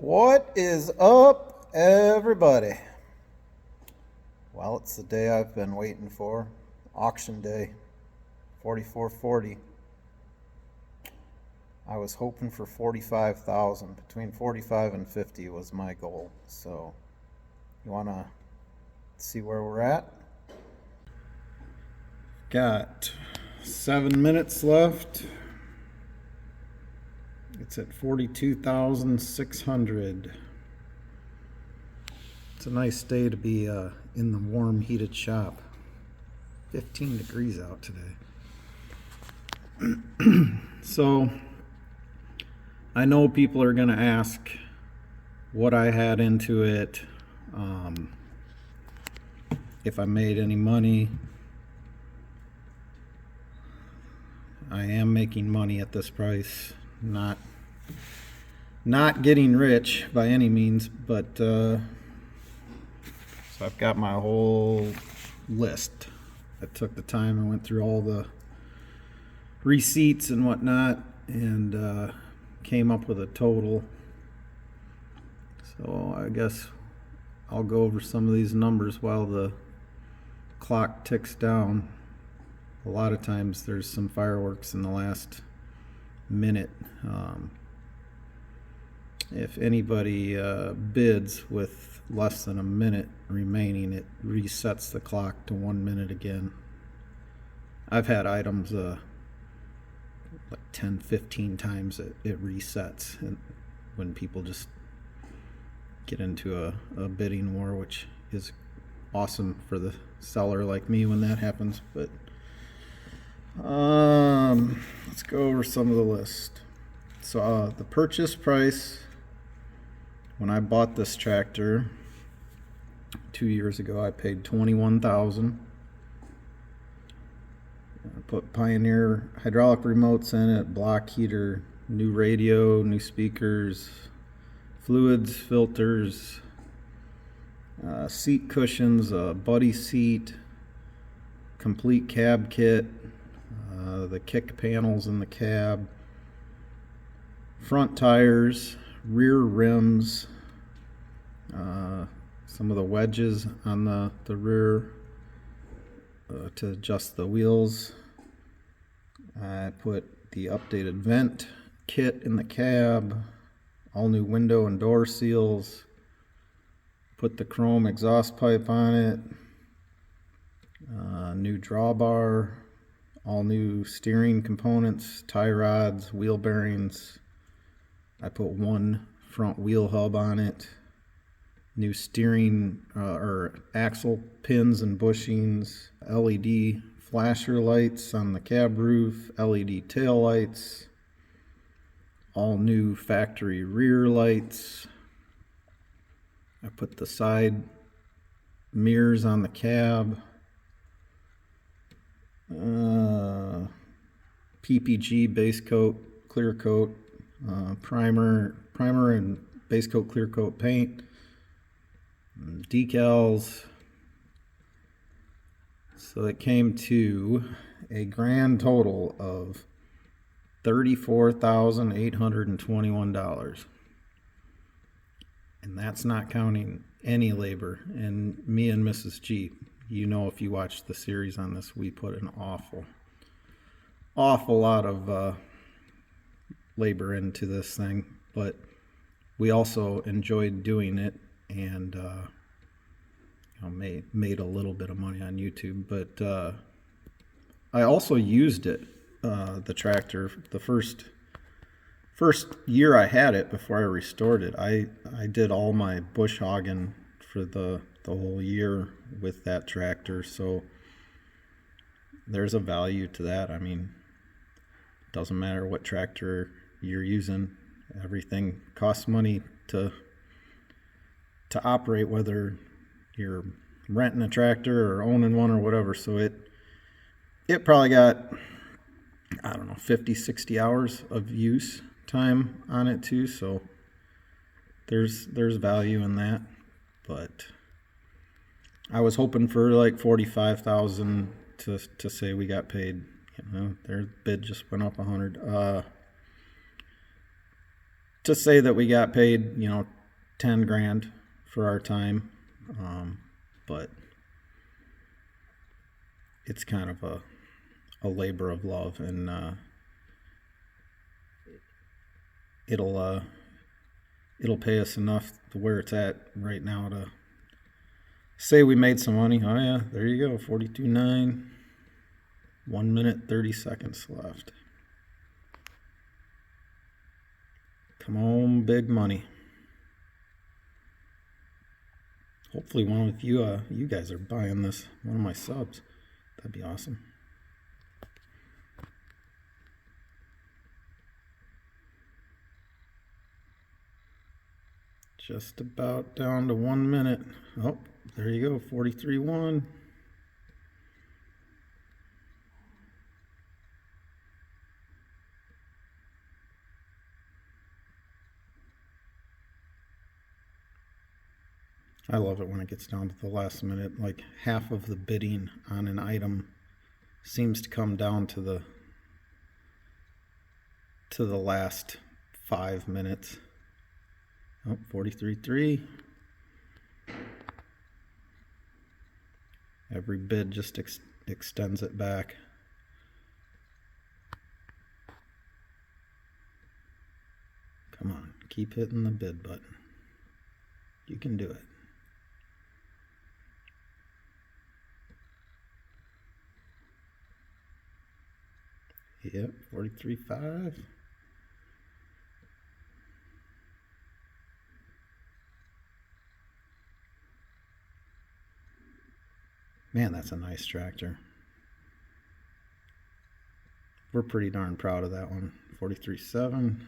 What is up, everybody? Well, it's the day I've been waiting for. Auction day, 4440. I was hoping for 45,000. Between 45 and 50 was my goal. So, you want to see where we're at? Got 7 minutes left. It's at 42,600. It's a nice day to be in the warm, heated shop. 15 degrees out today. So, I know people are going to ask what I had into it, if I made any money. I am making money at this price. Not getting rich by any means, but so I've got my whole list. I took the time and went through all the receipts and whatnot and came up with a total. So I guess I'll go over some of these numbers while the clock ticks down. A lot of times there's some fireworks in the last minute. If anybody bids with less than a minute remaining, it resets the clock to 1 minute again. I've had items like 10, 15 times it resets, and when people just get into a bidding war, which is awesome for the seller like me when that happens. But let's go over some of the list. So the purchase price when I bought this tractor 2 years ago, I paid $21,000. I put Pioneer hydraulic remotes in it, block heater, new radio, new speakers, fluids, filters, seat cushions, a buddy seat, complete cab kit, the kick panels in the cab, front tires, rear rims, some of the wedges on the rear to adjust the wheels. I put the updated vent kit in the cab, all new window and door seals, put the chrome exhaust pipe on it, new drawbar, all new steering components, tie rods, wheel bearings. I put one front wheel hub on it, new steering or axle pins and bushings, LED flasher lights on the cab roof, LED tail lights, all new factory rear lights. I put the side mirrors on the cab, PPG base coat, clear coat, primer and base coat clear coat paint, decals. So it came to a grand total of $34,821. And that's not counting any labor. And me and Mrs. G, you know, if you watch the series on this, we put an awful lot of labor into this thing, but we also enjoyed doing it, and made a little bit of money on YouTube. But I also used it, the tractor, the first year I had it before I restored it. I did all my bush hogging for the whole year with that tractor, so there's a value to that. I mean, it doesn't matter what tractor you're using, everything costs money to operate, whether you're renting a tractor or owning one or whatever. So it probably got, I don't know, 50, 60 hours of use time on it too. So there's value in that. But I was hoping for like 45,000 to say we got paid. You know, their bid just went up 100. to say that we got paid, 10 grand for our time. But it's kind of a labor of love, and it'll pay us enough to where it's at right now to say we made some money. Oh yeah, there you go, 42.9, 1 minute 30 seconds left. Come on, big money. Hopefully one of you guys are buying this, one of my subs. That'd be awesome. Just about down to 1 minute. Oh, there you go, 43.1. I love it when it gets down to the last minute. Like half of the bidding on an item seems to come down to the last 5 minutes. Oh, 43.3. Every bid just extends it back. Come on, keep hitting the bid button. You can do it. Yep, 43.5. Man, that's a nice tractor. We're pretty darn proud of that one. 43.7.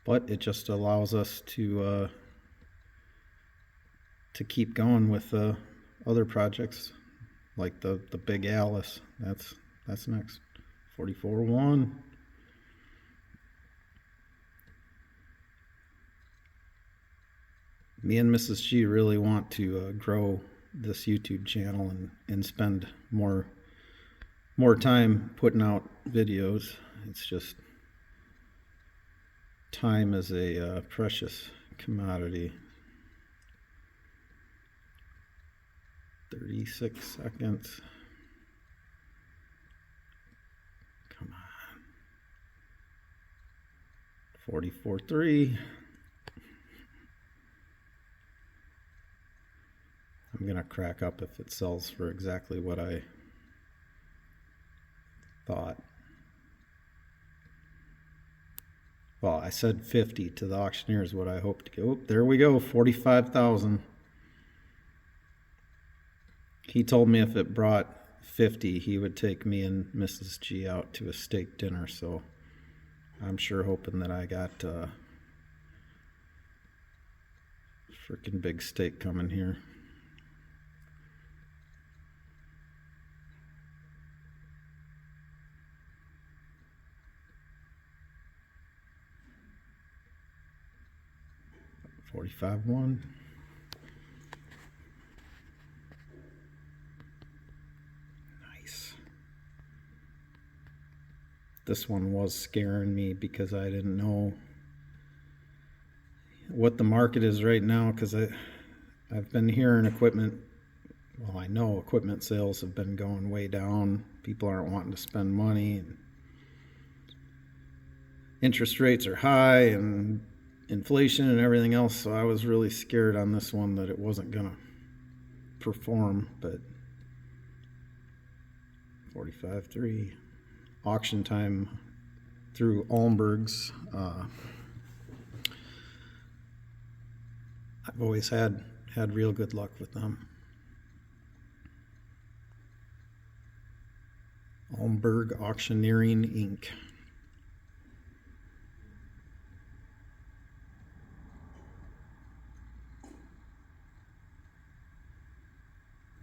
But it just allows us to keep going with other projects, like the big Alice. That's next. 44.1. Me and Mrs. G really want to grow this YouTube channel and spend more time putting out videos. It's just time is a precious commodity. 36 seconds. Come on. 44.3. I'm gonna crack up if it sells for exactly what I thought. Well, I said 50 to the auctioneers, what I hoped to get. Oh, there we go, 45,000. He told me if it brought 50, he would take me and Mrs. G out to a steak dinner, so I'm sure hoping that I got freaking big steak coming here. $45.1. Nice. This one was scaring me because I didn't know what the market is right now, because I've been hearing equipment. Well, I know equipment sales have been going way down. People aren't wanting to spend money, and interest rates are high, and inflation and everything else. So I was really scared on this one that it wasn't gonna perform. But 45.3. Auction time through Almberg's. I've always had real good luck with them. Almberg Auctioneering Inc.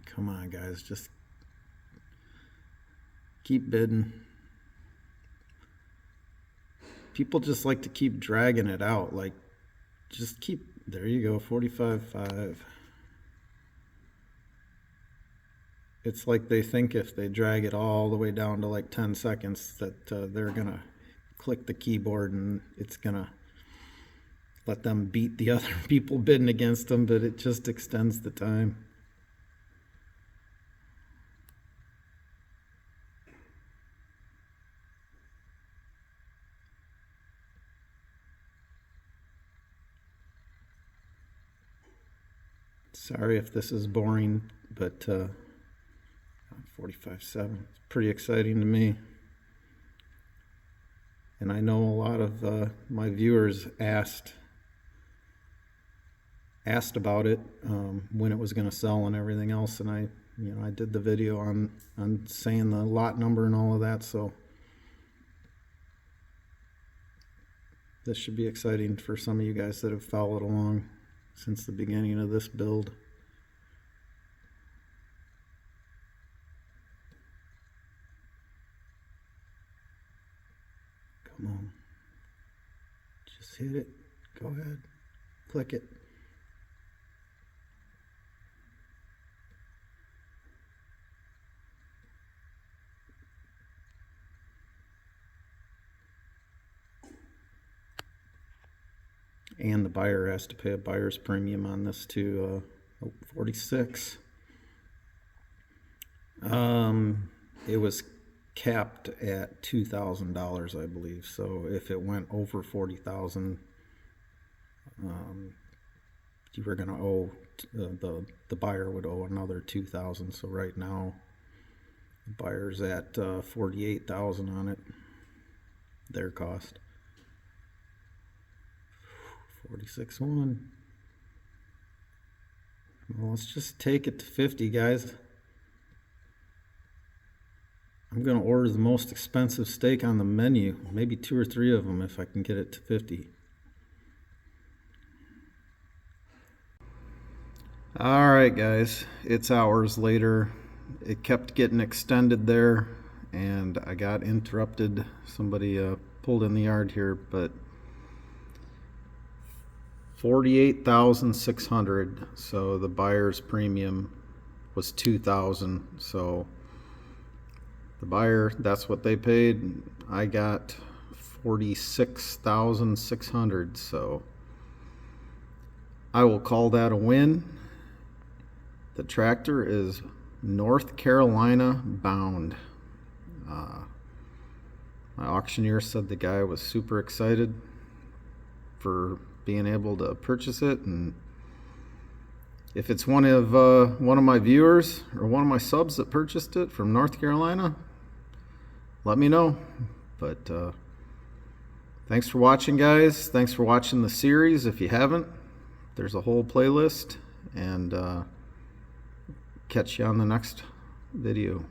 Come on, guys, just keep bidding. People just like to keep dragging it out. Like, just keep, there you go, 45.5. it's like they think if they drag it all the way down to like 10 seconds that they're gonna click the keyboard and it's gonna let them beat the other people bidding against them, but it just extends the time. Sorry if this is boring, but 45.7, it's pretty exciting to me. And I know a lot of my viewers asked about it, when it was going to sell and everything else, and I did the video on saying the lot number and all of that, so this should be exciting for some of you guys that have followed along since the beginning of this build. Come on, just hit it, go ahead, click it. And the buyer has to pay a buyer's premium on this too, 46. It was capped at $2,000, I believe. So if it went over 40,000, you were going to owe, the buyer would owe another 2,000. So right now, the buyer's at 48,000 on it, their cost. 46.1. Well, let's just take it to 50, guys. I'm going to order the most expensive steak on the menu, maybe 2 or 3 of them if I can get it to 50. All right, guys, it's hours later. It kept getting extended there, and I got interrupted. Somebody pulled in the yard here, but 48,600. So the buyer's premium was 2,000. So the buyer, that's what they paid. I got 46,600. So I will call that a win. The tractor is North Carolina bound. My auctioneer said the guy was super excited for being able to purchase it, and if it's one of my viewers or one of my subs that purchased it from North Carolina, let me know. But thanks for watching, guys. Thanks for watching the series. If you haven't, there's a whole playlist, and catch you on the next video.